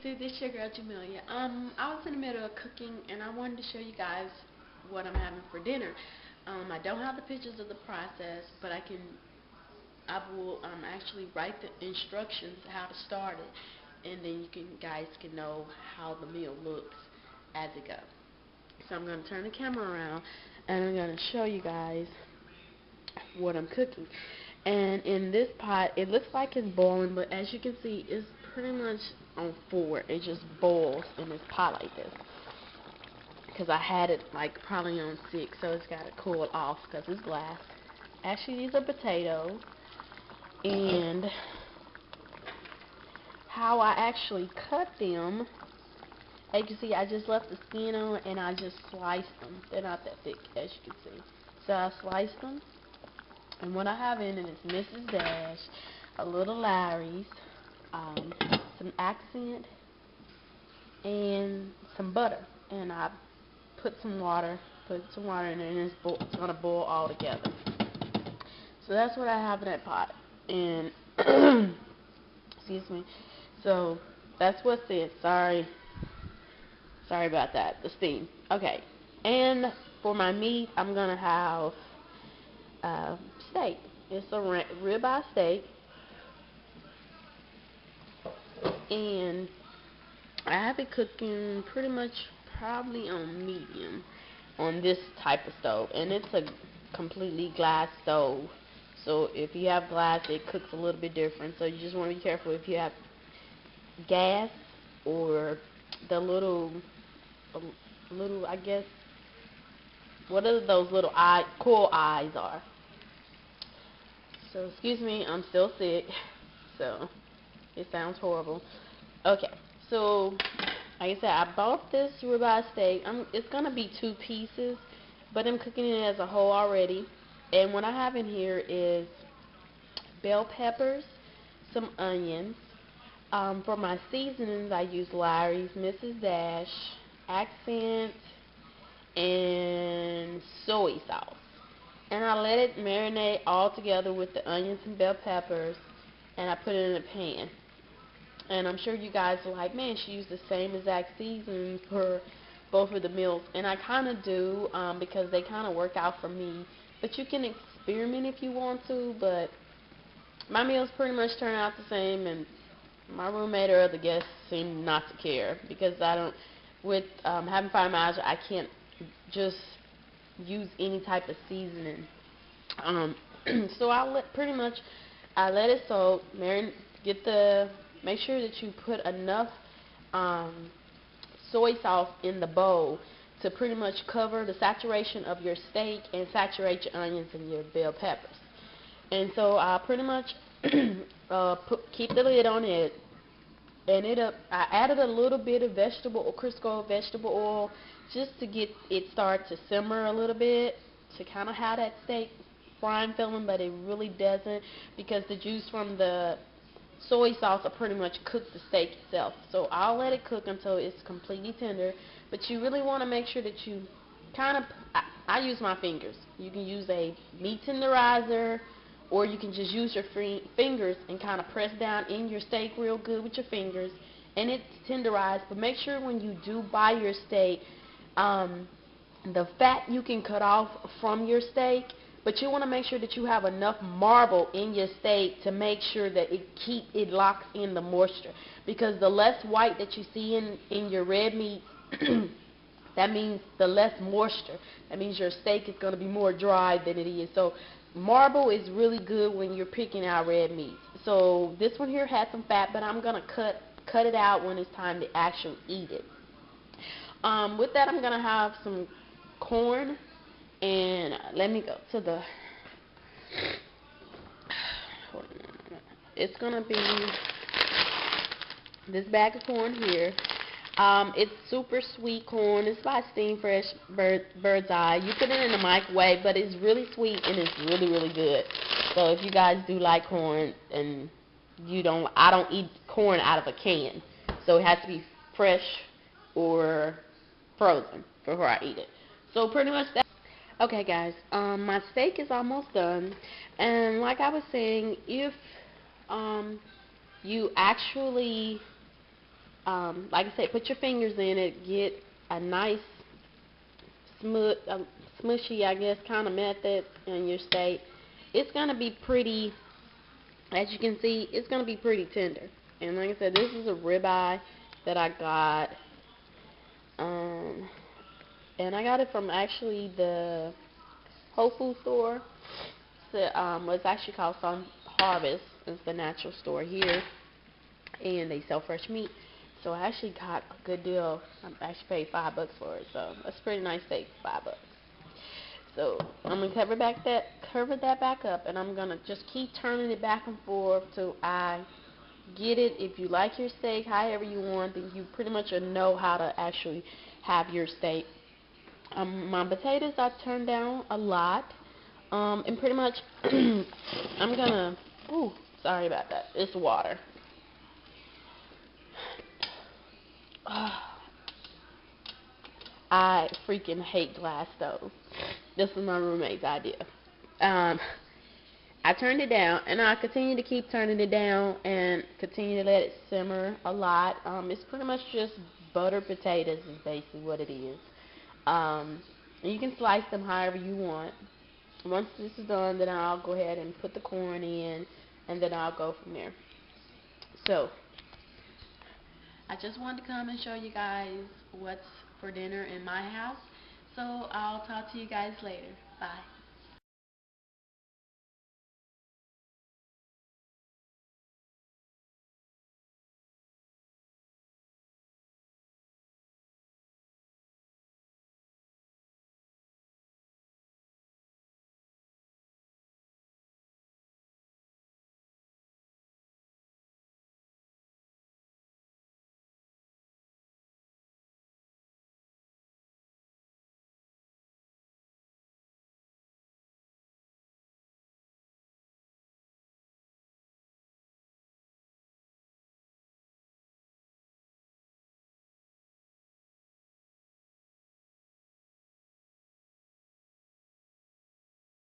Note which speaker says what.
Speaker 1: YouTube, this is your girl Jamelia. I was in the middle of cooking and I wanted to show you guys what I'm having for dinner. I don't have the pictures of the process, but I will actually write the instructions how to start it, and then guys can know how the meal looks as it goes. So I'm going to turn the camera around and I'm going to show you guys what I'm cooking. And in this pot, it looks like it's boiling, but as you can see, it's pretty much on 4. It just boils in this pot like this. Because I had it like probably on 6, so it's got to cool off because it's glass. Actually, these are potatoes. And how I actually cut them, as you can see, I just left the skin on and I just sliced them. They're not that thick, as you can see. So I sliced them. And what I have in it is Mrs. Dash, a little Larry's, some accent, and some butter. And I put some water in it, and it's going to boil all together. So that's what I have in that pot. And, excuse me, so that's what's it. Sorry about that, the steam. Okay, and for my meat, I'm going to have steak. It's a ribeye steak, and I have it cooking pretty much probably on medium on this type of stove, and it's a completely glass stove. So if you have glass, it cooks a little bit different. So you just want to be careful if you have gas or the little I guess, what are those little coal eyes are. So, excuse me, I'm still sick, so it sounds horrible. Okay, so, like I said, I bought this ribeye steak. It's going to be 2 pieces, but I'm cooking it as a whole already. And what I have in here is bell peppers, some onions. For my seasonings, I use Larry's, Mrs. Dash, accent, and soy sauce. And I let it marinate all together with the onions and bell peppers, and I put it in a pan. And I'm sure you guys are like, man, she used the same exact seasoning for both of the meals. And I kind of do, because they kind of work out for me. But you can experiment if you want to, but my meals pretty much turn out the same, and my roommate or other guests seem not to care, because I don't, with having fibromyalgia, I can't just use any type of seasoning. So I let it soak, make sure that you put enough soy sauce in the bowl to pretty much cover the saturation of your steak and saturate your onions and your bell peppers. And so I pretty much keep the lid on it, and I added a little bit of Crisco vegetable oil just to get it start to simmer a little bit, to kind of have that steak frying feeling, but it really doesn't, because the juice from the soy sauce will pretty much cook the steak itself. So I'll let it cook until it's completely tender, but you really want to make sure that you I use my fingers. You can use a meat tenderizer, or you can just use your fingers and kind of press down in your steak real good with your fingers, and it's tenderized. But make sure when you do buy your steak, the fat you can cut off from your steak, but you want to make sure that you have enough marble in your steak to make sure that it locks in the moisture. Because the less white that you see in your red meat, that means the less moisture. That means your steak is going to be more dry than it is. So marble is really good when you're picking out red meat. So this one here had some fat, but I'm going to cut it out when it's time to actually eat it. With that, I'm going to have some corn, and let me go to the, it's going to be this bag of corn here. It's super sweet corn. It's by Steam Fresh Bird's Eye. You put it in the microwave, but it's really sweet and it's really, really good. So if you guys do like corn, and I don't eat corn out of a can, so it has to be fresh or frozen before I eat it. So pretty much that. Okay, guys, my steak is almost done, and like I was saying, if you actually like I said, put your fingers in it, get a nice smushy, I guess, kind of method in your steak. It's going to be pretty, as you can see, it's going to be pretty tender. And like I said, this is a ribeye that I got. And I got it from actually the Whole Food store. It's actually called Sun Harvest. It's the natural store here. And they sell fresh meat. So I actually got a good deal. I actually paid $5 for it. So that's a pretty nice steak, $5. So I'm gonna cover that back up, and I'm gonna just keep turning it back and forth till I get it. If you like your steak however you want, then you pretty much know how to actually have your steak. My potatoes I turned down a lot, and pretty much I'm gonna. Ooh, sorry about that. It's water. I freaking hate glass stoves. This was my roommate's idea. Um, I turned it down, and I continue to keep turning it down and continue to let it simmer a lot. It's pretty much just buttered potatoes is basically what it is. You can slice them however you want. Once this is done, then I'll go ahead and put the corn in, and then I'll go from there. So, I just wanted to come and show you guys what's for dinner in my house. So, I'll talk to you guys later. Bye.